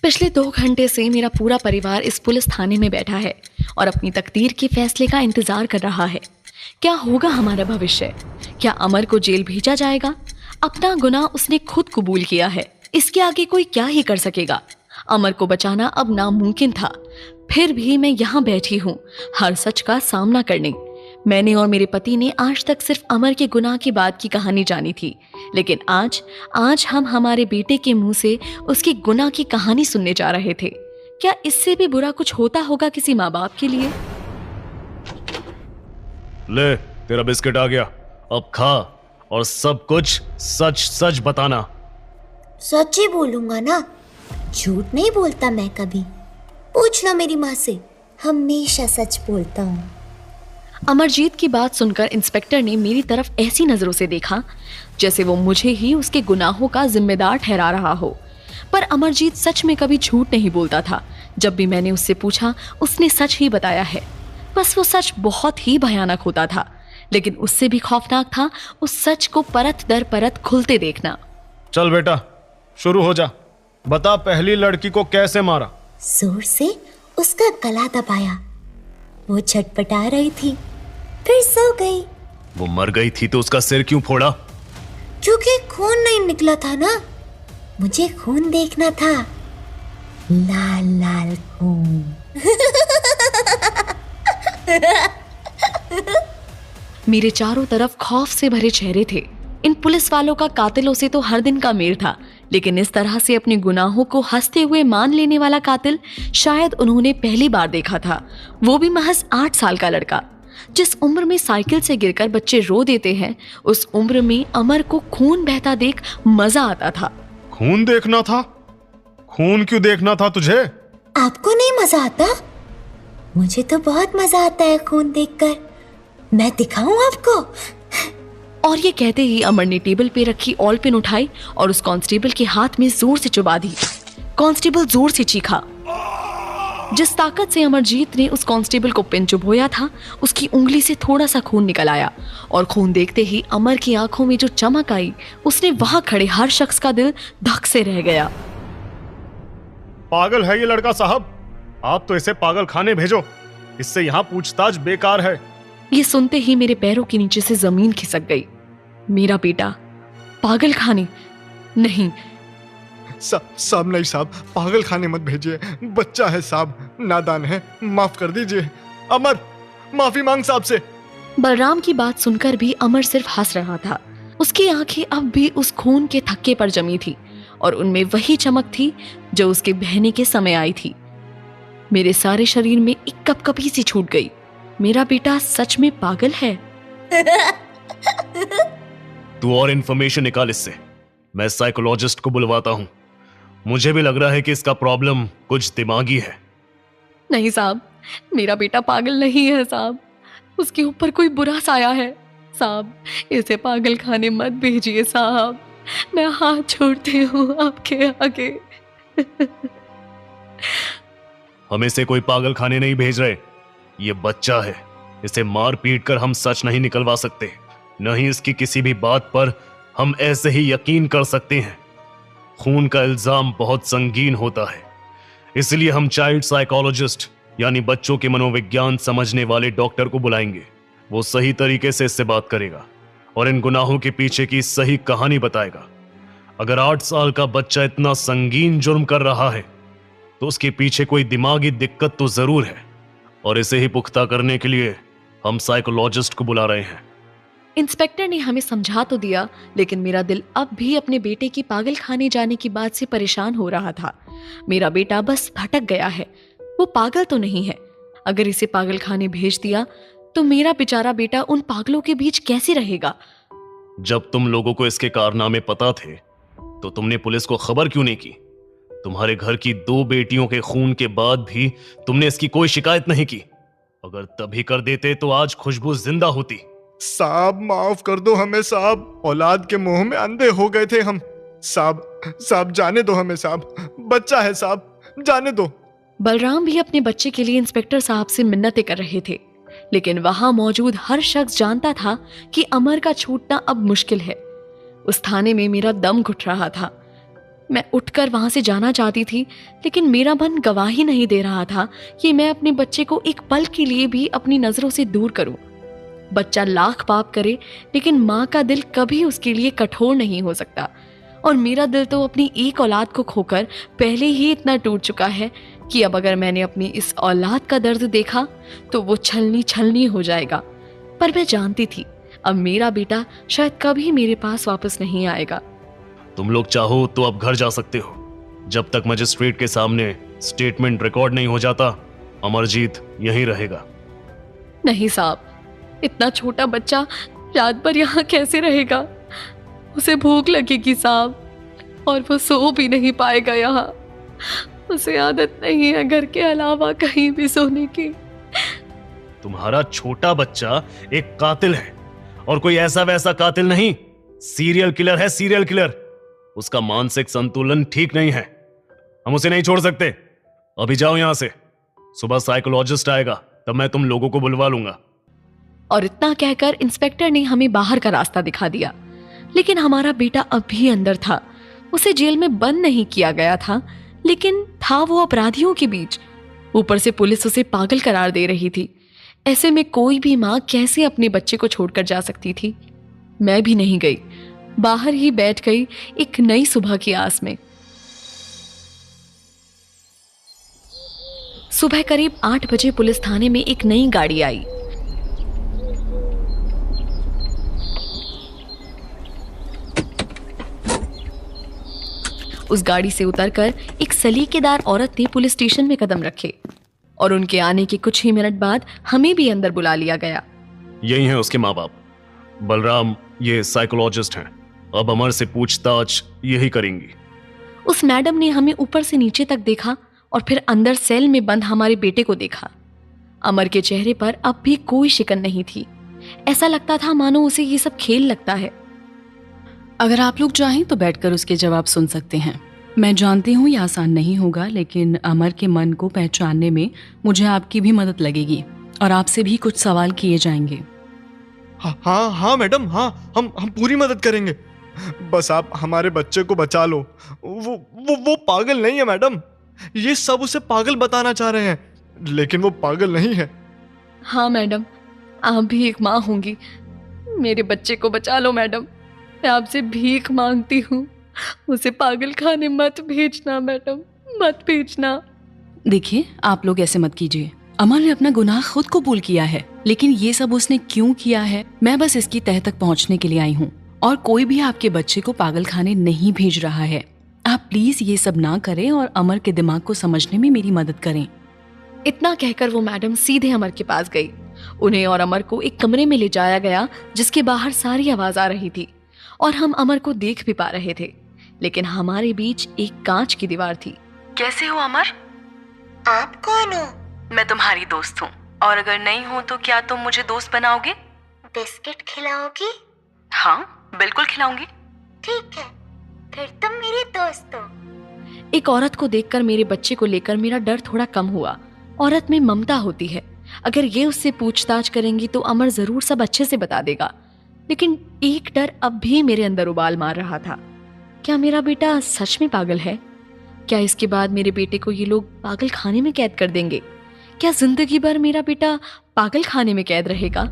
पिछले 2 घंटे से मेरा पूरा परिवार इस पुलिस थाने में बैठा है और अपनी तकदीर के फैसले का इंतजार कर रहा है। क्या होगा हमारा भविष्य? क्या अमर को जेल भेजा जाएगा? अपना गुनाह उसने खुद कबूल किया है, इसके आगे कोई क्या ही कर सकेगा। अमर को बचाना अब नामुमकिन था, फिर भी मैं यहाँ बैठी हूँ हर सच का सामना करने। मैंने और मेरे पति ने आज तक सिर्फ अमर के गुनाह के बाद की कहानी जानी थी, लेकिन आज हम हमारे बेटे के मुंह से उसके गुनाह की कहानी सुनने जा रहे थे। क्या इससे भी बुरा कुछ होता होगा किसी माँ बाप के लिए? ले, तेरा बिस्किट आ गया, अब खा और सब कुछ सच सच बताना। सच ही बोलूंगा ना, झूठ नहीं बोलता मैं कभी। पूछ लो मेरी माँ से, हमेशा सच बोलता हूँ। अमरजीत की बात सुनकर इंस्पेक्टर ने मेरी तरफ ऐसी नजरों से देखा जैसे वो मुझे ही उसके गुनाहों का जिम्मेदार ठहरा रहा हो। पर अमरजीत सच में कभी झूठ नहीं बोलता था। जब भी मैंने उससे पूछा उसने सच ही बताया है। बस वो सच बहुत ही भयानक होता था, लेकिन उससे भी खौफनाक था उस सच को परत दर परत खुलते देखना। चल बेटा, शुरू हो जा। बता, पहली लड़की को कैसे मारा? जोर से उसका गला दबाया। वो छटपटा रही थी, फिर सो गई। वो मर गई थी तो उसका सिर क्यों फोड़ा? क्योंकि खून नहीं निकला था ना, मुझे खून देखना था, लाल लाल खून। मेरे चारों तरफ खौफ से भरे चेहरे थे। इन पुलिस वालों का कातिलों से तो हर दिन का मेल था, लेकिन इस तरह से अपने गुनाहों को हंसते हुए मान लेने वाला कातिल शायद उन्होंने पहली बार देखा था। वो भी महज 8 साल का लड़का। जिस उम्र में साइकिल से गिरकर बच्चे रो देते हैं, उस उम्र में अमर को खून बहता देख मजा आता था। खून देखना था? खून क्यों देखना था तुझे? आपको नहीं मजा आता? मुझे तो बहुत मजा आता है खून देखकर। मैं दिखाऊं आपको? और ये कहते ही अमर ने टेबल पे रखी ऑल पेन उठाई और उस कांस्टेबल के हाथ में जोर से चुबा दी। कांस्टेबल जोर से चीखा। जिस ताकत से अमरजीत ने उस कांस्टेबल को पेन चुभोया था, उसकी उंगली से थोड़ा सा खून निकल आया और खून देखते ही अमर की आंखों में जो चमक आई, उसने वहां खड़े हर शख्स का दिल धक से रह गया। पागल है ये लड़का साहब, आप तो इसे पागल खाने भेजो, इससे यहाँ पूछताछ बेकार है। ये सुनते ही मेरे पैरों के नीचे से जमीन खिसक गई। मेरा बेटा पागल खाने? नहीं साहब, नहीं साहब, पागल खाने मत भेजिए, बच्चा है साहब, नादान है, माफ कर दीजिए। अमर, माफी मांग साहब से। बलराम की बात सुनकर भी अमर सिर्फ हंस रहा था। उसकी आंखें अब भी उस खून के थक्के पर जमी थी और उनमें वही चमक थी जो उसके बहने के समय आई थी। मेरे सारे शरीर में एक कपकपी सी छूट गई। मेरा बेटा सच में पागल है। तू और इन्फॉर्मेशन निकाल इससे, मैं साइकोलॉजिस्ट को बुलवाता हूँ। मुझे भी लग रहा है कि इसका प्रॉब्लम कुछ दिमागी है। नहीं साहब, मेरा बेटा पागल नहीं है साहब, उसके ऊपर कोई बुरा साया है साहब। इसे पागल खाने मत भेजिए साहब, मैं हाथ छोड़ती हूँ आपके आगे। हम इसे कोई पागल खाने नहीं भेज रहे, ये बच्चा है, इसे मार पीट कर हम सच नहीं निकलवा सकते, नहीं इसकी किसी भी बात पर हम ऐसे ही यकीन कर सकते हैं। खून का इल्जाम बहुत संगीन होता है, इसलिए हम चाइल्ड साइकोलॉजिस्ट यानी बच्चों के मनोविज्ञान समझने वाले डॉक्टर को बुलाएंगे। वो सही तरीके से इससे बात करेगा और इन गुनाहों के पीछे की सही कहानी बताएगा। अगर 8 साल का बच्चा इतना संगीन जुर्म कर रहा है तो उसके पीछे कोई दिमागी दिक्कत तो जरूर है, और इसे ही पुख्ता करने के लिए हम साइकोलॉजिस्ट को बुला रहे हैं। इंस्पेक्टर ने हमें समझा तो दिया, लेकिन मेरा दिल अब भी अपने बेटे की पागल खाने जाने की बात से परेशान हो रहा था। मेरा बेटा बस भटक गया है, वो पागल तो नहीं है। अगर इसे पागल खाने भेज दिया तो मेरा बेचारा बेटा उन पागलों के बीच कैसे रहेगा? जब तुम लोगों को इसके कारनामे पता थे तो तुमने पुलिस को खबर क्यों नहीं की? तुम्हारे घर की 2 बेटियों के खून के बाद भी तुमने इसकी कोई शिकायत नहीं की। अगर तभी कर देते तो आज खुशबू जिंदा होती। साहब माफ कर दो हमें साहब, औलाद के मोह में अंधे हो गए थे हम। साहब जाने दो हमें साहब, बच्चा है साहब, जाने दो। बलराम भी अपने बच्चे के लिए इंस्पेक्टर साहब से मिन्नतें कर रहे थे, लेकिन वहां मौजूद हर शख्स जानता था कि अमर का छूटना अब मुश्किल है। उस थाने में मेरा दम घुट रहा था। मैं उठकर वहां से जाना चाहती थी, लेकिन मेरा मन गवाही नहीं दे रहा था कि मैं अपने बच्चे को एक पल के लिए भी अपनी नजरों से दूर करूं। बच्चा लाख पाप करे, लेकिन माँ का दिल कभी उसके लिए कठोर नहीं हो सकता। और मेरा दिल तो अपनी एक औलाद को खोकर पहले ही इतना टूट चुका है कि अब अगर मैंने अपनी इस औलाद का दर्द देखा तो वो छलनी छलनी हो जाएगा। पर मैं जानती थी अब मेरा बेटा शायद कभी मेरे पास वापस नहीं आएगा। तुम लोग चाहो तो अब घर जा सकते हो। जब तक मजिस्ट्रेट के सामने स्टेटमेंट रिकॉर्ड नहीं हो जाता, अमरजीत यहीं रहेगा। नहीं साहब, इतना छोटा बच्चा रात भर यहाँ कैसे रहेगा? उसे भूख लगेगी साहब, और वो सो भी नहीं पाएगा यहाँ। उसे आदत नहीं है घर के अलावा कहीं भी सोने की। तुम्हारा छोटा बच्चा एक कातिल है, और कोई ऐसा वैसा कातिल नहीं, सीरियल किलर है, सीरियल किलर। उसका मानसिक संतुलन ठीक नहीं है, हम उसे नहीं छोड़ सकते। अभी जाओ यहां से, सुबह साइकोलॉजिस्ट आएगा, तब मैं तुम लोगों को बुलवा लूंगा। और इतना कहकर इंस्पेक्टर ने हमें बाहर का रास्ता दिखा दिया। लेकिन हमारा बेटा अब भी अंदर था। उसे जेल में बंद नहीं किया गया था, लेकिन था वो अपराधियों के बीच। ऊपर से पुलिस उसे पागल करार दे रही थी। ऐसे में कोई भी माँ कैसे अपने बच्चे को छोड़कर जा सकती थी? मैं भी नहीं गई, बाहर ही बैठ गई एक नई सुबह की आस में। सुबह करीब 8 बजे पुलिस थाने में एक नई गाड़ी आई। उस गाड़ी से उतरकर एक सलीकेदार औरत ने पुलिस स्टेशन में कदम रखे, और उनके आने के कुछ ही मिनट बाद हमें भी अंदर बुला लिया गया। यही हैं उसके माँ बाप। बलराम ये साइकोलॉजिस्ट हैं, अब अमर से पूछताछ यही करेंगी। उस मैडम ने हमें ऊपर से नीचे तक देखा और फिर अंदर सेल में बंद हमारे बेटे को देखा। अमर के चेहरे पर अब भी कोई शिकन नहीं थी। ऐसा लगता था मानो उसे ये सब खेल लगता है। अगर आप लोग चाहें तो बैठकर उसके जवाब सुन सकते हैं। मैं जानती हूँ ये आसान नहीं होगा, लेकिन अमर के मन को पहचानने में मुझे आपकी भी मदद लगेगी और आपसे भी कुछ सवाल किए जाएंगे। हाँ हाँ मैडम, हाँ हम पूरी मदद करेंगे। बस आप हमारे बच्चे को बचा लो। वो पागल नहीं है मैडम, ये सब उसे पागल बताना चाह रहे हैं, लेकिन वो पागल नहीं है। हाँ मैडम, आप भी एक माँ होंगी, मेरे बच्चे को बचा लो मैडम। मैं आपसे भीख मांगती हूँ, उसे पागल खाने मत भेजना मैडम, मत भेजना। देखिए, आप लोग ऐसे मत कीजिए। अमर ने अपना गुनाह खुद कबूल किया है, लेकिन ये सब उसने क्यों किया है, मैं बस इसकी तह तक पहुंचने के लिए आई हूँ। और कोई भी आपके बच्चे को पागल खाने नहीं भेज रहा है। आप प्लीज ये सब ना करें और अमर के दिमाग को समझने में मेरी मदद करें। इतना कहकर वो मैडम सीधे अमर के पास गई। उन्हें और अमर को एक कमरे में ले जाया गया, जिसके बाहर सारी आवाज आ रही थी और हम अमर को देख भी पा रहे थे, लेकिन हमारे बीच एक कांच की दीवार थी। कैसे हो अमर? आप कौन हो? मैं तुम्हारी दोस्त हूँ, और अगर नहीं हो तो क्या तुम मुझे दोस्त बनाओगे? बिस्किट खिलाओगी? हाँ बिल्कुल खिलाऊंगी। ठीक है, फिर तुम मेरे दोस्त हो। एक औरत को देखकर मेरे बच्चे को लेकर मेरा डर थोड़ा कम हुआ। औरत में ममता होती है, अगर ये उससे पूछताछ करेंगी तो अमर जरूर सब अच्छे से बता देगा। लेकिन एक डर अब भी मेरे अंदर उबाल मार रहा था। क्या मेरा बेटा सच में पागल है? क्या इसके बाद मेरे बेटे को ये लोग पागल खाने में कैद कर देंगे? क्या जिंदगी भर मेरा बेटा पागल खाने में कैद रहेगा?